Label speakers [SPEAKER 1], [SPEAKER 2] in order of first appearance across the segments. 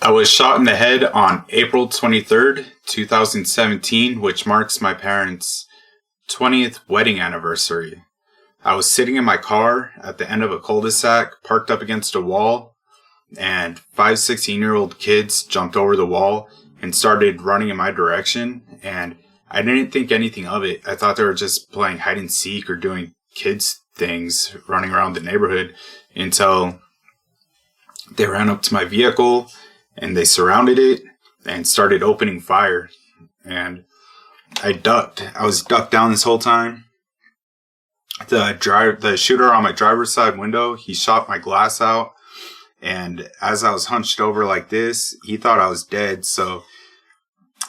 [SPEAKER 1] I was shot in the head on April 23rd, 2017, which marks my parents' 20th wedding anniversary. I was sitting in my car at the end of a cul-de-sac, parked up against a wall, and 5 16-year-old kids jumped over the wall and started running in my direction, and I didn't think anything of it. I thought they were just playing hide and seek or doing kids things, running around the neighborhood, until they ran up to my vehicle and they surrounded it and started opening fire. And I ducked. I was ducked down this whole time. The shooter on my driver's side window, he shot my glass out. And as I was hunched over like this, he thought I was dead. So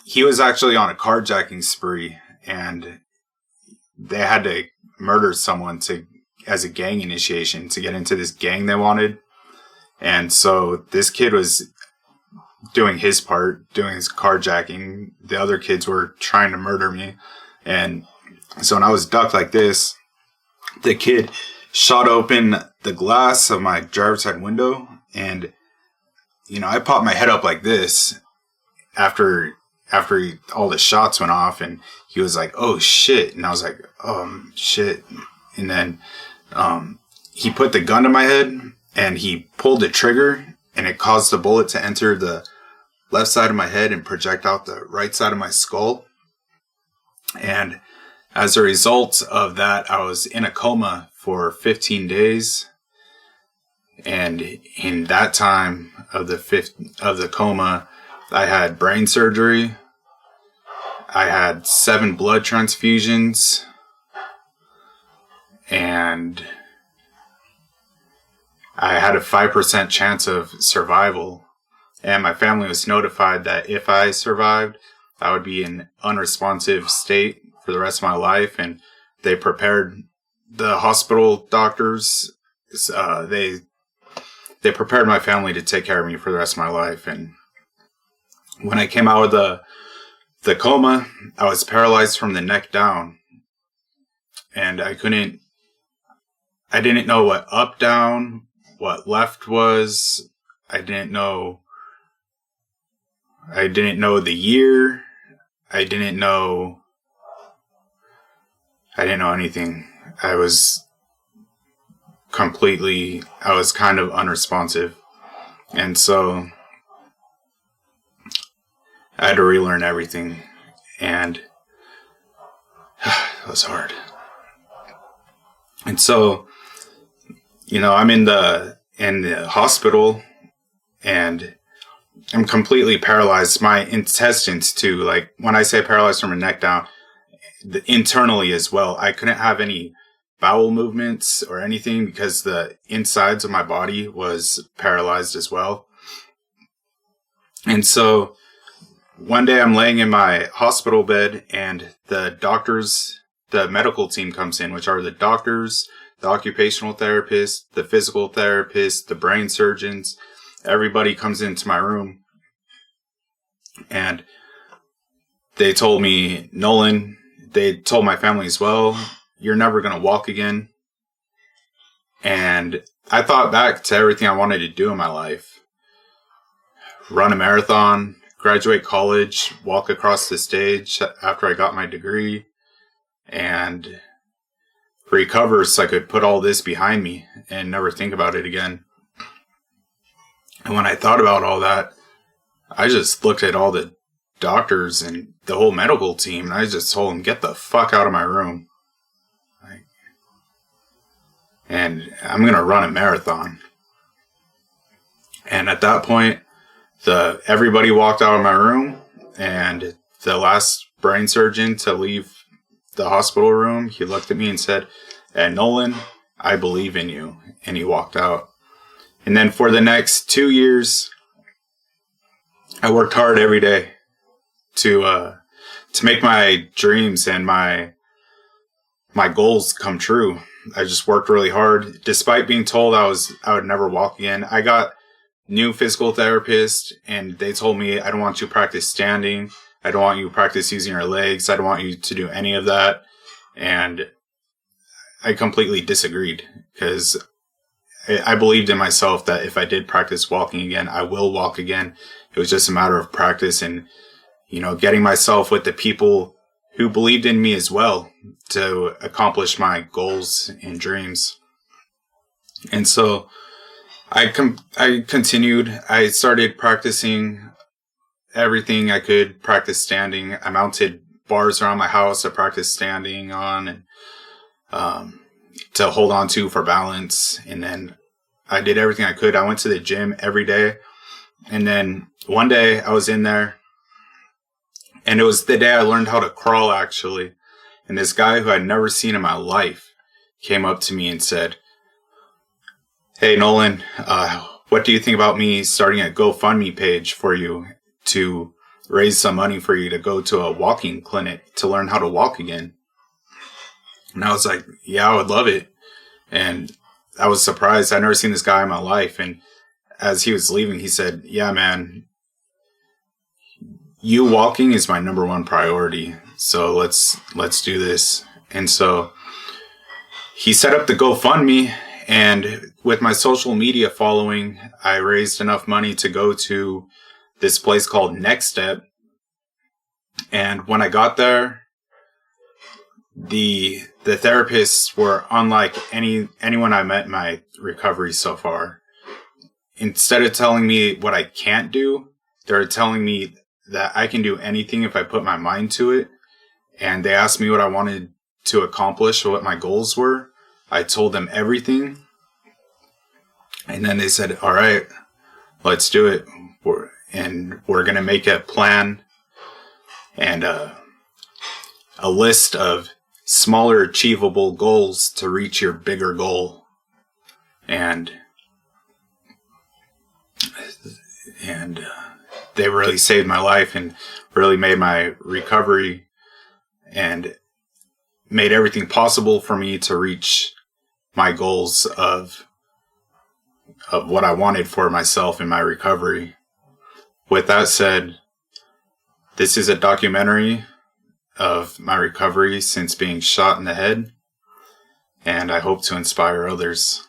[SPEAKER 1] he was actually on a carjacking spree, and they had to murder someone as a gang initiation to get into this gang they wanted. And so this kid was doing his part, doing his carjacking. The other kids were trying to murder me. And so when I was ducked like this, the kid shot open the glass of my driver's side window. And, I popped my head up like this after all the shots went off. And he was like, "Oh, shit." And I was like, shit. And then he put the gun to my head and he pulled the trigger, and it caused the bullet to enter the left side of my head and project out the right side of my skull. And as a result of that, I was in a coma for 15 days. And in that time of the coma, I had brain surgery. I had 7 blood transfusions. And I had a 5% chance of survival. And my family was notified that if I survived, I would be in unresponsive state for the rest of my life. And they prepared the hospital doctors. They prepared my family to take care of me for the rest of my life. And when I came out of the coma, I was paralyzed from the neck down. And I didn't know what up, down, what left was. I didn't know the year. I didn't know anything. I was kind of unresponsive. And so I had to relearn everything. And it was hard. And so, I'm in the hospital, and I'm completely paralyzed. My intestines too. Like when I say paralyzed from the neck down, internally as well. I couldn't have any bowel movements or anything because the insides of my body was paralyzed as well. And so one day I'm laying in my hospital bed, and the medical team comes in, which are the doctors, the occupational therapists, the physical therapists, the brain surgeons. Everybody comes into my room, and they told me, "Nolan," they told my family as well, "you're never going to walk again." And I thought back to everything I wanted to do in my life. Run a marathon, graduate college, walk across the stage after I got my degree, and recover so I could put all this behind me and never think about it again. And when I thought about all that, I just looked at all the doctors and the whole medical team, and I just told them, "Get the fuck out of my room. And I'm going to run a marathon." And at that point, everybody walked out of my room, and the last brain surgeon to leave the hospital room, he looked at me and said, "And Nolan, I believe in you." And he walked out. And then for the next 2 years, I worked hard every day to make my dreams and my goals come true. I just worked really hard, despite being told I would never walk again. I got new physical therapists, and they told me, "I don't want you to practice standing. I don't want you to practice using your legs. I don't want you to do any of that." And I completely disagreed, because I believed in myself that if I did practice walking again, I will walk again. It was just a matter of practice and, getting myself with the people who believed in me as well to accomplish my goals and dreams. And so I continued. I started practicing everything I could practice standing. I mounted bars around my house. I practiced standing on and to hold on to for balance. And then I did everything I could. I went to the gym every day. And then one day I was in there, and it was the day I learned how to crawl, actually. And this guy who I'd never seen in my life came up to me and said, "Hey, Nolan, what do you think about me starting a GoFundMe page for you to raise some money for you to go to a walking clinic to learn how to walk again?" And I was like, "Yeah, I would love it." And I was surprised. I'd never seen this guy in my life. And as he was leaving, he said, "Yeah, man, you walking is my number one priority. So let's do this." And so he set up the GoFundMe, and with my social media following, I raised enough money to go to this place called Next Step. And when I got there, the therapists were unlike anyone I met in my recovery so far. Instead of telling me what I can't do, they're telling me that I can do anything if I put my mind to it. And they asked me what I wanted to accomplish, what my goals were. I told them everything. And then they said, "All right, let's do it. We're going to make a plan and a list of smaller achievable goals to reach your bigger goal." And they really saved my life and really made my recovery and made everything possible for me to reach my goals of what I wanted for myself in my recovery. With that said, this is a documentary of my recovery since being shot in the head, and I hope to inspire others.